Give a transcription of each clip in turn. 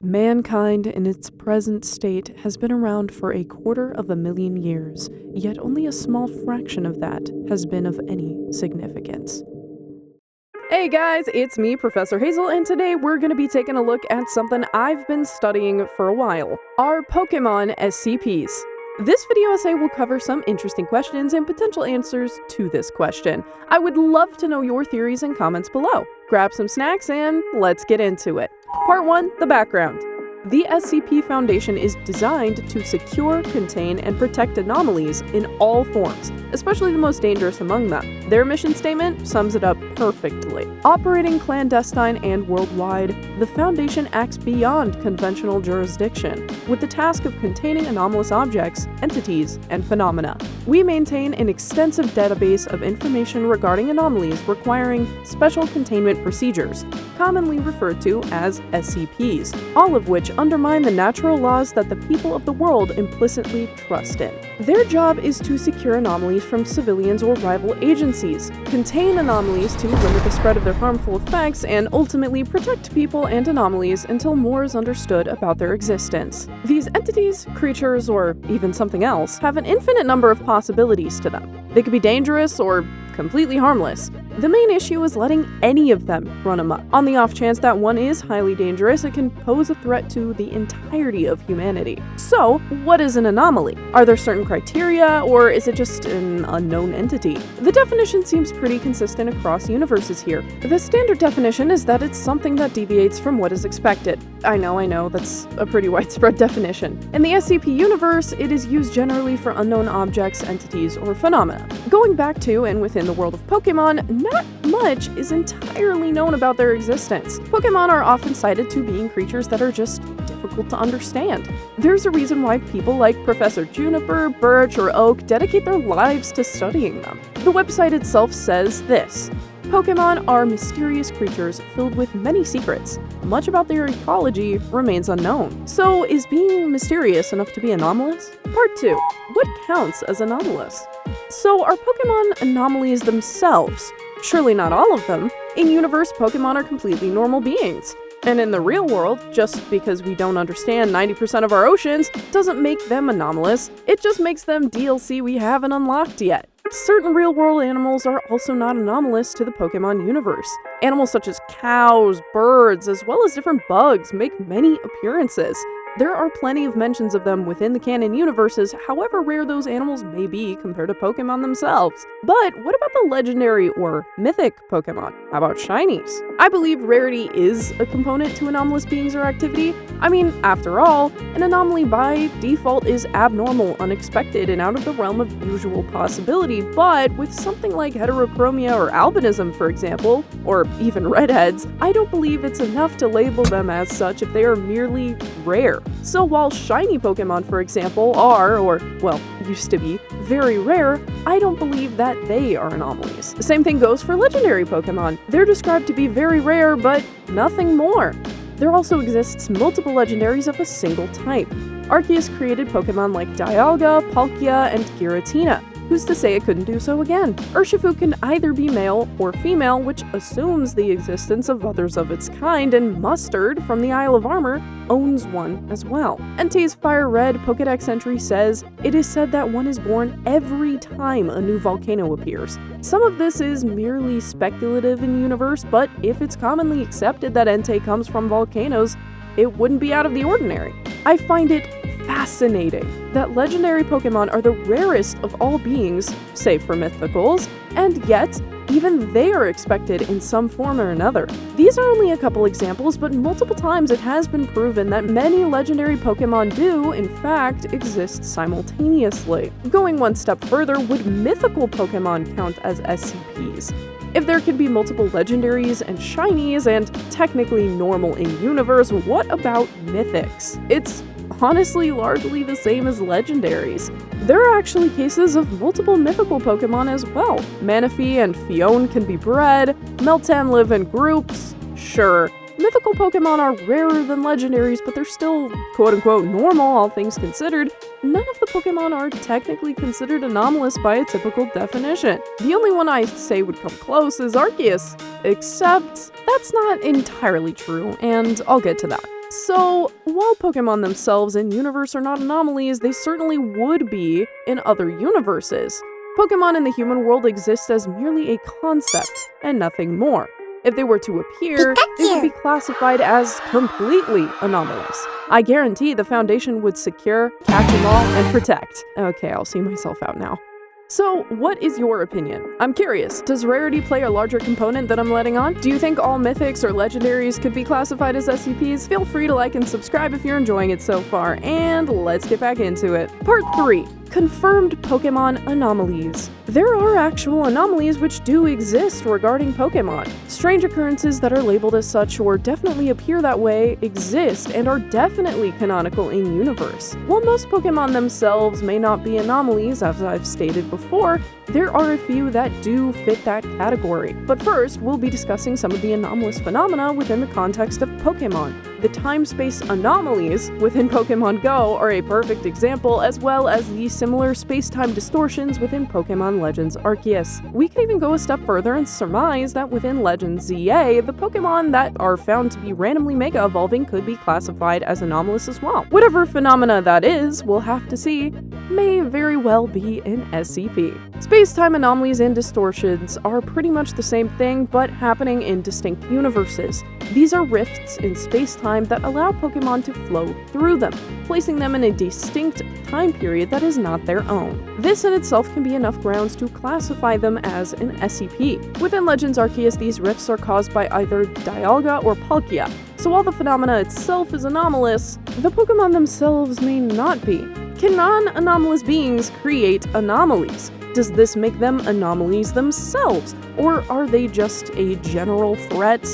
Mankind in its present state has been around for 250,000 years, yet only a small fraction of that has been of any significance. Hey guys, it's me, Professor Hazel, and today we're going to be taking a look at something I've been studying for a while. Our Pokémon SCP'S. This video essay will cover some interesting questions and potential answers to this question. I would love to know your theories and comments below. Grab some snacks and let's get into it. Part 1, the background. The SCP Foundation is designed to secure, contain, and protect anomalies in all forms, especially the most dangerous among them. Their mission statement sums it up perfectly. Operating clandestine and worldwide, the Foundation acts beyond conventional jurisdiction, with the task of containing anomalous objects, entities, and phenomena. We maintain an extensive database of information regarding anomalies requiring special containment procedures, commonly referred to as SCP'S, all of which undermine the natural laws that the people of the world implicitly trust in. Their job is to secure anomalies from civilians or rival agencies, contain anomalies to limit the spread of their harmful effects, and ultimately protect people and anomalies until more is understood about their existence. These entities, creatures, or even something else, have an infinite number of possibilities to them. They could be dangerous or completely harmless. The main issue is letting any of them run amok. On the off chance that one is highly dangerous, it can pose a threat to the entirety of humanity. So, what is an anomaly? Are there certain criteria, or is it just an unknown entity? The definition seems pretty consistent across universes here. The standard definition is that it's something that deviates from what is expected. I know, that's a pretty widespread definition. In the SCP universe, it is used generally for unknown objects, entities, or phenomena. Going back to and within the world of Pokémon, not much is entirely known about their existence. Pokémon are often cited to being creatures that are just difficult to understand. There's a reason why people like Professor Juniper, Birch, or Oak dedicate their lives to studying them. The website itself says this: Pokémon are mysterious creatures filled with many secrets. Much about their ecology remains unknown. So, is being mysterious enough to be anomalous? Part 2. What counts as anomalous? So, are Pokémon anomalies themselves? Surely not all of them. In universe, Pokémon are completely normal beings. And in the real world, just because we don't understand 90% of our oceans doesn't make them anomalous, it just makes them DLC we haven't unlocked yet. Certain real-world animals are also not anomalous to the Pokémon universe. Animals such as cows, birds, as well as different bugs make many appearances. There are plenty of mentions of them within the canon universes, however rare those animals may be compared to Pokémon themselves. But what about the legendary or mythic Pokémon? How about shinies? I believe rarity is a component to anomalous beings or activity. I mean, after all, an anomaly by default is abnormal, unexpected, and out of the realm of usual possibility, but with something like heterochromia or albinism, for example, or even redheads, I don't believe it's enough to label them as such if they are merely rare. So while shiny Pokémon, for example, are, or, well, used to be, very rare, I don't believe that they are anomalies. The same thing goes for legendary Pokémon. They're described to be very rare, but nothing more. There also exists multiple legendaries of a single type. Arceus created Pokémon like Dialga, Palkia, and Giratina. Who's to say it couldn't do so again? Urshifu can either be male or female, which assumes the existence of others of its kind, and Mustard from the Isle of Armor owns one as well. Entei's Fire Red Pokédex entry says, "It is said that one is born every time a new volcano appears." Some of this is merely speculative in universe, but if it's commonly accepted that Entei comes from volcanoes, it wouldn't be out of the ordinary. I find it fascinating that legendary Pokémon are the rarest of all beings, save for mythicals, and yet, even they are expected in some form or another. These are only a couple examples, but multiple times it has been proven that many legendary Pokémon do, in fact, exist simultaneously. Going one step further, would mythical Pokémon count as SCPs? If there can be multiple legendaries and shinies, and technically normal in universe, what about mythics? It's honestly largely the same as legendaries. There are actually cases of multiple mythical Pokémon as well. Manaphy and Fione can be bred, Meltan live in groups, sure. Mythical Pokémon are rarer than legendaries, but they're still quote-unquote normal, all things considered. None of the Pokémon are technically considered anomalous by a typical definition. The only one I say would come close is Arceus, except that's not entirely true, and I'll get to that. So, while Pokémon themselves in universe are not anomalies, they certainly would be in other universes. Pokémon in the human world exist as merely a concept, and nothing more. If they were to appear, they would be classified as completely anomalous. I guarantee the Foundation would secure, catch them all, and protect. Okay, I'll see myself out now. So, what is your opinion? I'm curious, does rarity play a larger component that I'm letting on? Do you think all mythics or legendaries could be classified as SCPs? Feel free to like and subscribe if you're enjoying it so far, and let's get back into it. Part 3. Confirmed Pokémon anomalies. There are actual anomalies which do exist regarding Pokémon. Strange occurrences that are labeled as such or definitely appear that way exist and are definitely canonical in universe. While most Pokémon themselves may not be anomalies, as I've stated before, there are a few that do fit that category. But first, we'll be discussing some of the anomalous phenomena within the context of Pokémon. The time-space anomalies within Pokémon Go are a perfect example, as well as the similar space-time distortions within Pokémon Legends Arceus. We can even go a step further and surmise that within Legends ZA, the Pokémon that are found to be randomly Mega Evolving could be classified as anomalous as well. Whatever phenomena that is, we'll have to see, may very well be an SCP. Space-time anomalies and distortions are pretty much the same thing, but happening in distinct universes. These are rifts in space-time that allow Pokémon to flow through them, placing them in a distinct time period that is not their own. This in itself can be enough grounds to classify them as an SCP. Within Legends Arceus, these rifts are caused by either Dialga or Palkia, so while the phenomena itself is anomalous, the Pokémon themselves may not be. Can non-anomalous beings create anomalies? Does this make them anomalies themselves, or are they just a general threat?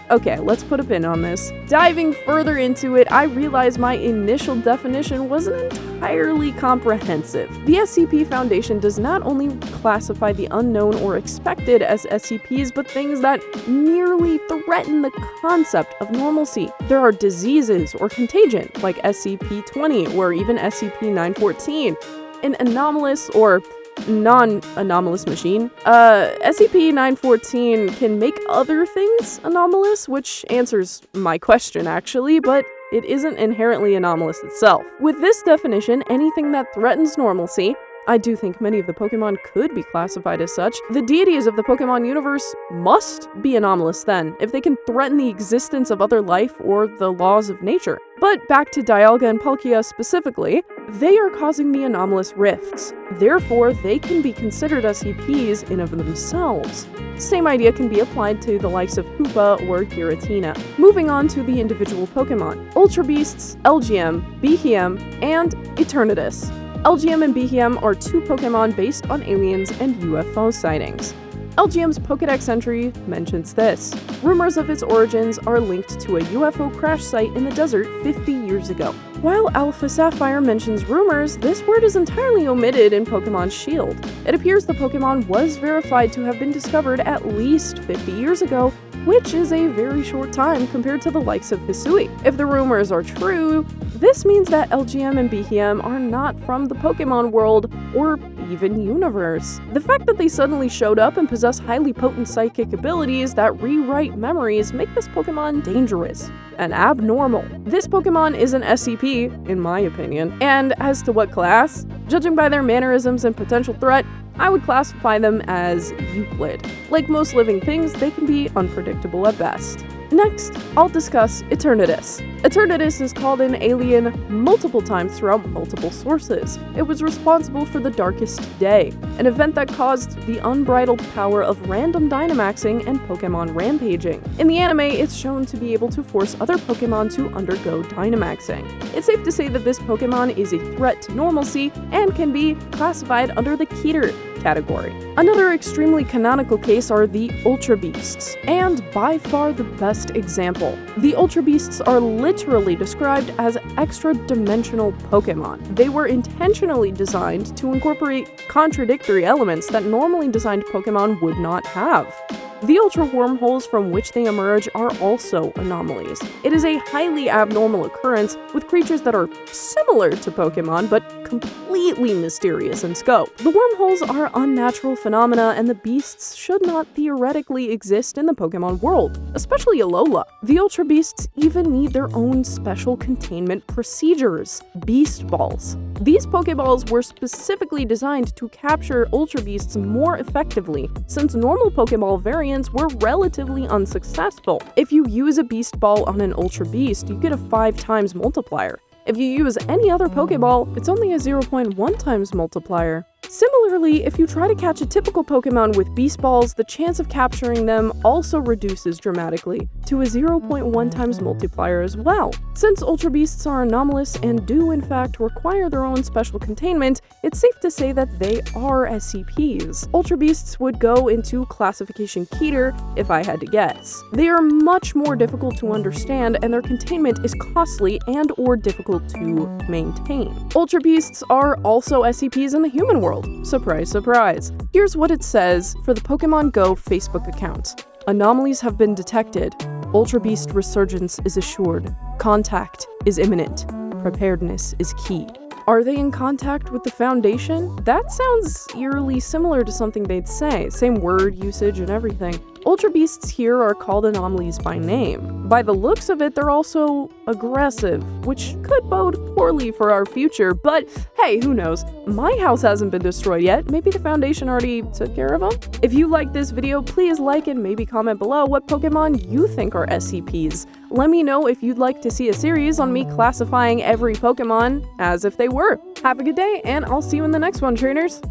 Okay, let's put a pin on this. Diving further into it, I realize my initial definition wasn't entirely comprehensive. The SCP Foundation does not only classify the unknown or expected as SCPs, but things that merely threaten the concept of normalcy. There are diseases or contagion, like SCP-20 or even SCP-914, an anomalous or non-anomalous machine. SCP-914 can make other things anomalous, which answers my question actually, but it isn't inherently anomalous itself. With this definition, anything that threatens normalcy, I do think many of the Pokémon could be classified as such. The deities of the Pokémon universe must be anomalous then, if they can threaten the existence of other life or the laws of nature. But back to Dialga and Palkia specifically, they are causing the anomalous rifts. Therefore, they can be considered SCPs in of themselves. Same idea can be applied to the likes of Hoopa or Giratina. Moving on to the individual Pokémon. Ultra Beasts, LGM, Behem, and Eternatus. LGM and Behem are two Pokémon based on aliens and UFO sightings. LGM's Pokédex entry mentions this. Rumors of its origins are linked to a UFO crash site in the desert 50 years ago. While Alpha Sapphire mentions rumors, this word is entirely omitted in Pokémon Shield. It appears the Pokémon was verified to have been discovered at least 50 years ago, which is a very short time compared to the likes of Hisui. If the rumors are true, this means that LGM and Behem are not from the Pokémon world or even universe. The fact that they suddenly showed up and possess highly potent psychic abilities that rewrite memories make this Pokémon dangerous and abnormal. This Pokémon is an SCP, in my opinion, and as to what class, judging by their mannerisms and potential threat, I would classify them as Euclid. Like most living things, they can be unpredictable at best. Next, I'll discuss Eternatus. Eternatus is called an alien multiple times throughout multiple sources. It was responsible for the Darkest Day, an event that caused the unbridled power of random Dynamaxing and Pokémon rampaging. In the anime, it's shown to be able to force other Pokémon to undergo Dynamaxing. It's safe to say that this Pokémon is a threat to normalcy and can be classified under the Keter category. Another extremely canonical case are the Ultra Beasts, and by far the best example. The Ultra Beasts are literally described as extra-dimensional Pokémon. They were intentionally designed to incorporate contradictory elements that normally designed Pokémon would not have. The ultra wormholes from which they emerge are also anomalies. It is a highly abnormal occurrence with creatures that are similar to Pokémon but completely mysterious in scope. The wormholes are unnatural phenomena, and the beasts should not theoretically exist in the Pokémon world, especially Alola. The Ultra Beasts even need their own special containment procedures, Beast Balls. These Pokeballs were specifically designed to capture Ultra Beasts more effectively, since normal Pokeball variants were relatively unsuccessful. If you use a Beast Ball on an Ultra Beast, you get a 5 times multiplier. If you use any other Pokeball, it's only a 0.1 times multiplier. Similarly, if you try to catch a typical Pokemon with Beast Balls, the chance of capturing them also reduces dramatically to a 0.1 times multiplier as well. Since Ultra Beasts are anomalous and do in fact require their own special containment, it's safe to say that they are SCP'S. Ultra Beasts would go into classification Keter if I had to guess. They are much more difficult to understand, and their containment is costly and or difficult to maintain. Ultra Beasts are also SCP'S in the human world. Surprise, surprise. Here's what it says for the Pokemon Go Facebook account. Anomalies have been detected. Ultra Beast resurgence is assured. Contact is imminent. Preparedness is key. Are they in contact with the Foundation? That sounds eerily similar to something they'd say. Same word usage and everything. Ultra Beasts here are called anomalies by name. By the looks of it, they're also aggressive, which could bode poorly for our future, but hey, who knows? My house hasn't been destroyed yet. Maybe the Foundation already took care of them? If you liked this video, please like and maybe comment below what Pokemon you think are SCPs. Let me know if you'd like to see a series on me classifying every Pokemon as if they were. Have a good day, and I'll see you in the next one, trainers!